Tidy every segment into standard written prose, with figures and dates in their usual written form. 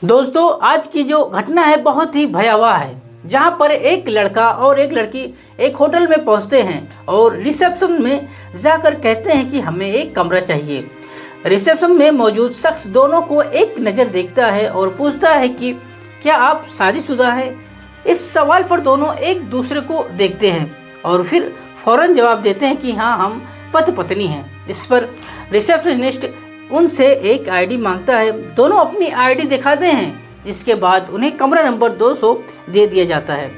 दोस्तों, आज की जो घटना है बहुत ही भयावह है। जहां पर एक लड़का और एक लड़की एक होटल में पहुंचते हैं और रिसेप्शन में जाकर कहते हैं कि हमें एक कमरा चाहिए। रिसेप्शन में मौजूद शख्स दोनों को एक नज़र देखता है और पूछता है कि क्या आप शादीशुदा हैं। इस सवाल पर दोनों एक दूसरे को देखते हैं और फिर फौरन जवाब देते हैं कि हाँ, हम पति पत्नी हैं। इस पर रिसेप्शनिस्ट उनसे एक आईडी मांगता है। दोनों अपनी आईडी दिखाते हैं। इसके बाद उन्हें कमरा नंबर 200 दे दिया जाता है।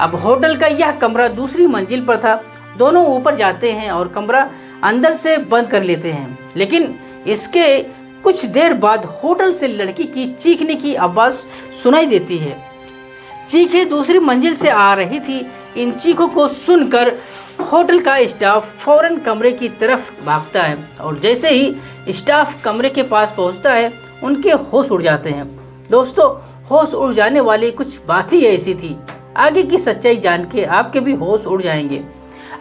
अब होटल का यह कमरा दूसरी मंजिल पर था। दोनों ऊपर जाते हैं और कमरा अंदर से बंद कर लेते हैं, लेकिन इसके कुछ देर बाद होटल से लड़की की चीखने की आवाज़ सुनाई देती है। चीखें दूसरी मंजिल से आ रही थी। इन चीखों को सुनकर होटल का स्टाफ फौरन कमरे की तरफ भागता है और जैसे ही स्टाफ कमरे के पास पहुंचता है, उनके होश उड़ जाते हैं। दोस्तों, होश उड़ जाने वाली कुछ बात ही ऐसी थी। आगे की सच्चाई जान के आपके भी होश उड़ जाएंगे।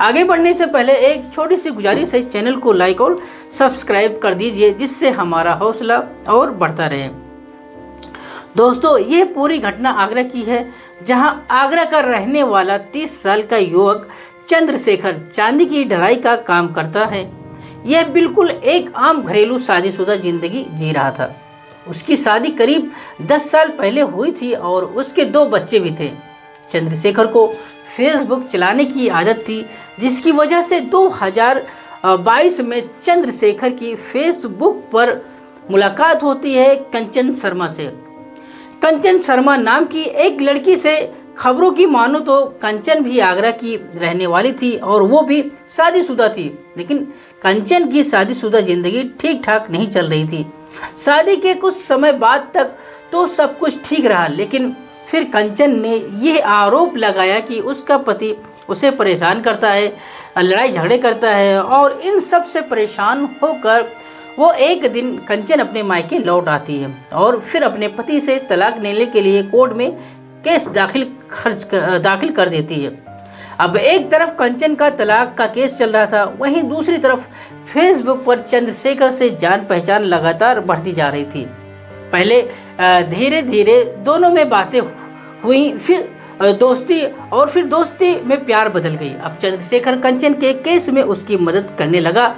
आगे बढ़ने से पहले एक छोटी सी गुजारिश है, चैनल को लाइक और सब्सक्राइब कर दीजिए, जिससे हमारा हौसला और बढ़ता रहे। दोस्तों, ये पूरी घटना आगरा की है, जहां आगरा का रहने वाला 30 साल का युवक चंद्रशेखर चांदी की ढलाई का काम करता है। यह बिल्कुल एक आम घरेलू शादीशुदा जिंदगी जी रहा था। उसकी शादी करीब 10 साल पहले हुई थी और उसके 2 बच्चे भी थे। चंद्रशेखर को फेसबुक चलाने की आदत थी, जिसकी वजह से 2022 में चंद्रशेखर की फेसबुक पर मुलाकात होती है कंचन शर्मा से। कंचन शर्मा नाम की एक लड़की से। खबरों की मानो तो कंचन भी आगरा की रहने वाली थी और वो भी शादीशुदा थी, लेकिन कंचन की शादीशुदा जिंदगी ठीक ठाक नहीं चल रही थी। शादी के कुछ समय बाद तक तो सब कुछ ठीक रहा, लेकिन फिर कंचन ने यह आरोप लगाया कि उसका पति उसे परेशान करता है, लड़ाई झगड़े करता है और इन सब से परेशान होकर वो एक दिन कंचन अपने मायके लौट आती है और फिर अपने पति से तलाक लेने के लिए कोर्ट में केस दाखिल कर देती है। अब एक तरफ कंचन का तलाक का केस चल रहा था, वहीं दूसरी तरफ फेसबुक पर चंद्रशेखर से जान पहचान लगातार बढ़ती जा रही थी। पहले धीरे धीरे दोनों में बातें हुई, फिर दोस्ती और फिर दोस्ती में प्यार बदल गई। अब चंद्रशेखर कंचन के केस में उसकी मदद करने लगा।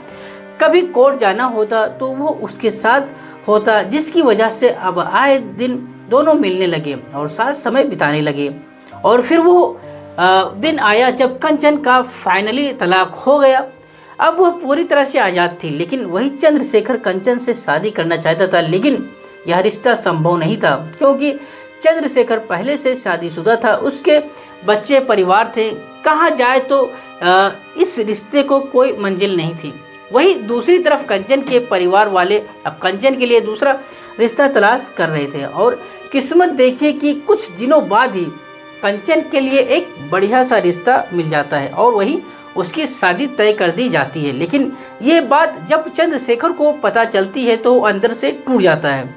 कभी कोर्ट जाना होता तो वो उसके साथ होता, जिसकी वजह से अब आए दिन दोनों मिलने लगे और साथ समय बिताने लगे। और फिर वो दिन आया जब कंचन का फाइनली तलाक हो गया। अब वह पूरी तरह से आज़ाद थी, लेकिन वही चंद्रशेखर कंचन से शादी करना चाहता था, लेकिन यह रिश्ता संभव नहीं था क्योंकि चंद्रशेखर पहले से शादीशुदा था। उसके बच्चे, परिवार थे। कहाँ जाए तो इस रिश्ते को कोई मंजिल नहीं थी। वही दूसरी तरफ कंचन के परिवार वाले अब कंचन के लिए दूसरा रिश्ता तलाश कर रहे थे और किस्मत देखिए कि कुछ दिनों बाद ही कंचन के लिए एक बढ़िया सा रिश्ता मिल जाता है और वही उसकी शादी तय कर दी जाती है। लेकिन ये बात जब चंद्रशेखर को पता चलती है तो अंदर से टूट जाता है।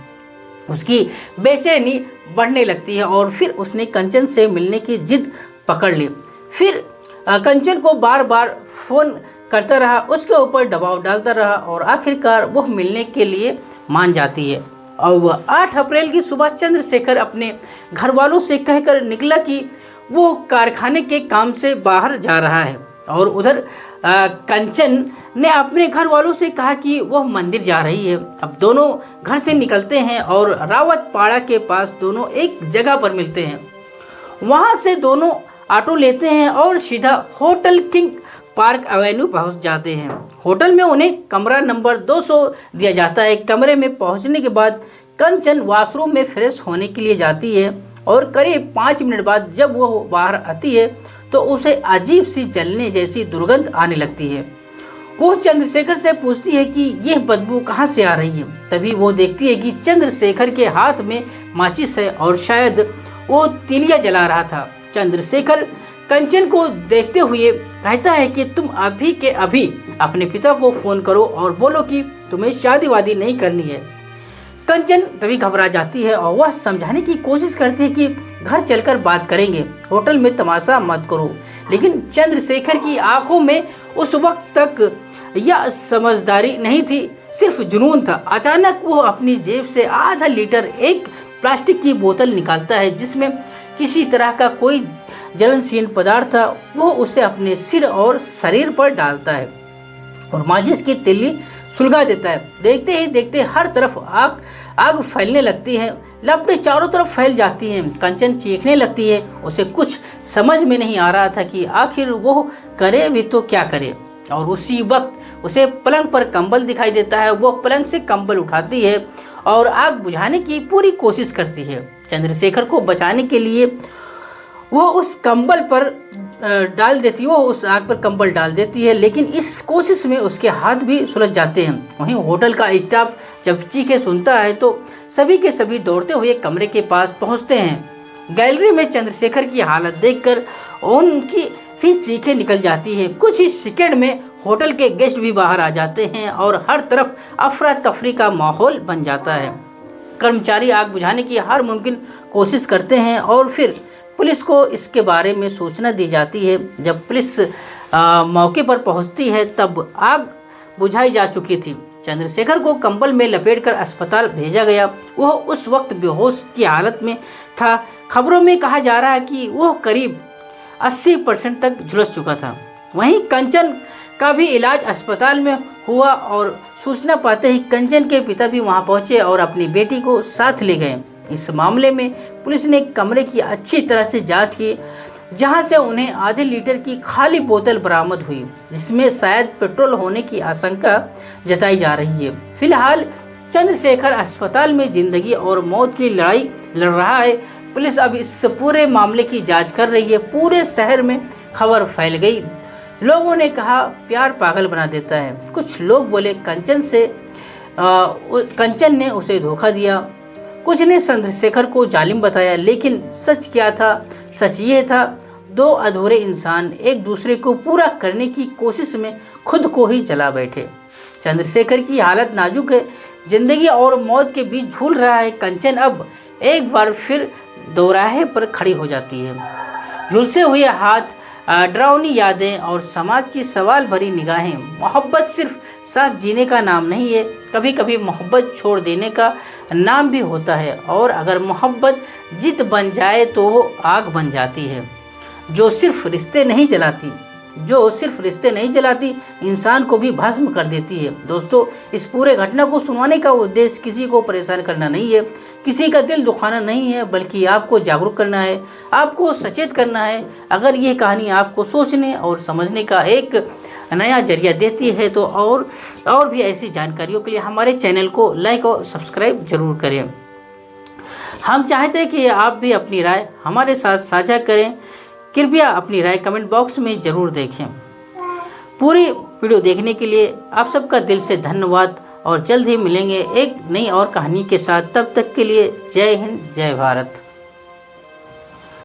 उसकी बेचैनी बढ़ने लगती है और फिर उसने कंचन से मिलने की जिद पकड़ ली। फिर कंचन को बार बार फ़ोन करता रहा, उसके ऊपर दबाव डालता रहा और आखिरकार वह मिलने के लिए मान जाती है। और 8 अप्रैल की सुबह चंद्रशेखर अपने घर वालों से कहकर निकला कि वो कारखाने के काम से बाहर जा रहा है और उधर कंचन ने अपने घर वालों से कहा कि वह मंदिर जा रही है। अब दोनों घर से निकलते हैं और रावतपाड़ा के पास दोनों एक जगह पर मिलते हैं। वहाँ से दोनों ऑटो लेते हैं और सीधा होटल किंग पार्क एवेन्यू पहुंच जाते हैं। होटल में उन्हें कमरा नंबर 200 दिया जाता है। कमरे में पहुंचने के बाद कंचन वॉशरूम में फ्रेश होने के लिए जाती है और करीब 5 मिनट बाद जब वो बाहर आती है तो उसे अजीब सी जलने जैसी दुर्गंध आने लगती है। वो चंद्रशेखर से पूछती है कि यह बदबू कहाँ से आ रही है। तभी वो देखती है कि चंद्रशेखर के हाथ में माचिस है और शायद वो तीलिया जला रहा था। चंद्रशेखर कंचन को देखते हुए कहता है कि तुम अभी के अभी अपने पिता को फोन करो और बोलो कि तुम्हें शादी वादी नहीं करनी है। कंचन तभी घबरा जाती है और वह समझाने की कोशिश करती है कि घर चलकर बात करेंगे, होटल में तमाशा मत करो। लेकिन चंद्रशेखर की आंखों में उस वक्त तक यह समझदारी नहीं थी, सिर्फ जुनून था। अचानक वो अपनी जेब से आधा लीटर एक प्लास्टिक की बोतल निकालता है जिसमें किसी तरह का कोई ज्वलनशील पदार्थ था। वो उसे अपने सिर और शरीर पर डालता है और माचिस की तिल्ली सुलगा देता है। देखते ही देखते हर तरफ आग फैलने लगती है। लपटें चारों तरफ फैल जाती हैं। कंचन चीखने लगती है। उसे कुछ समझ में नहीं आ रहा था कि आखिर वो करे भी तो क्या करे। और उसी वक्त उसे पलंग पर कंबल दिखाई देता है। वो पलंग से कंबल उठाती है और आग बुझाने की पूरी कोशिश करती है। चंद्रशेखर को बचाने के लिए वो उस कंबल पर उस आग पर कंबल डाल देती है, लेकिन इस कोशिश में उसके हाथ भी सुलझ जाते हैं। वहीं होटल का स्टाफ जब चीखें सुनता है तो सभी के सभी दौड़ते हुए कमरे के पास पहुंचते हैं। गैलरी में चंद्रशेखर की हालत देखकर उनकी फिर चीखें निकल जाती है। कुछ ही सेकंड में होटल के गेस्ट भी बाहर आ जाते हैं और हर तरफ अफरा तफरी का माहौल बन जाता है। कर्मचारी आग बुझाने की हर मुमकिन कोशिश करते हैं और फिर पुलिस को इसके बारे में सूचना दी जाती है। जब पुलिस मौके पर पहुंचती है तब आग बुझाई जा चुकी थी। चंद्रशेखर को कंबल में लपेटकर अस्पताल भेजा गया। वह उस वक्त बेहोश की हालत में था। खबरों में कहा जा रहा है कि वह करीब 80% तक झुलस चुका था। वहीं कंचन का भी इलाज अस्पताल में हुआ और सूचना पाते ही कंचन के पिता भी वहां पहुंचे और अपनी बेटी को साथ ले गए। इस मामले में पुलिस ने कमरे की अच्छी तरह से जांच की, जहां से उन्हें आधे लीटर की खाली बोतल बरामद हुई, जिसमें शायद पेट्रोल होने की आशंका जताई जा रही है। फिलहाल चंद्रशेखर अस्पताल में जिंदगी और मौत की लड़ाई लड़ रहा है। पुलिस अब इस पूरे मामले की जांच कर रही है। पूरे शहर में खबर फैल गई। लोगों ने कहा प्यार पागल बना देता है। कुछ लोग बोले कंचन ने उसे धोखा दिया। कुछ ने चंद्रशेखर को जालिम बताया। लेकिन सच क्या था? सच ये था, दो अधूरे इंसान एक दूसरे को पूरा करने की कोशिश में खुद को ही जला बैठे। चंद्रशेखर की हालत नाजुक है। जिंदगी और मौत के बीच झूल रहा है। कंचन अब एक बार फिर दोराहे पर खड़ी हो जाती है। झुलसे हुए हाथ, डरावनी यादें और समाज की सवाल भरी निगाहें। मोहब्बत सिर्फ साथ जीने का नाम नहीं है, कभी कभी मोहब्बत छोड़ देने का नाम भी होता है। और अगर मोहब्बत जिद बन जाए तो वो आग बन जाती है जो सिर्फ रिश्ते नहीं जलाती, इंसान को भी भस्म कर देती है। दोस्तों, इस पूरे घटना को सुनवाने का उद्देश्य किसी को परेशान करना नहीं है, किसी का दिल दुखाना नहीं है, बल्कि आपको जागरूक करना है, आपको सचेत करना है। अगर ये कहानी आपको सोचने और समझने का एक नया जरिया देती है तो और भी ऐसी जानकारियों के लिए हमारे चैनल को लाइक और सब्सक्राइब जरूर करें। हम चाहते हैं कि आप भी अपनी राय हमारे साथ साझा करें। कृपया अपनी राय कमेंट बॉक्स में ज़रूर देखें। पूरी वीडियो देखने के लिए आप सबका दिल से धन्यवाद और जल्द ही मिलेंगे एक नई और कहानी के साथ। तब तक के लिए जय हिंद, जय भारत।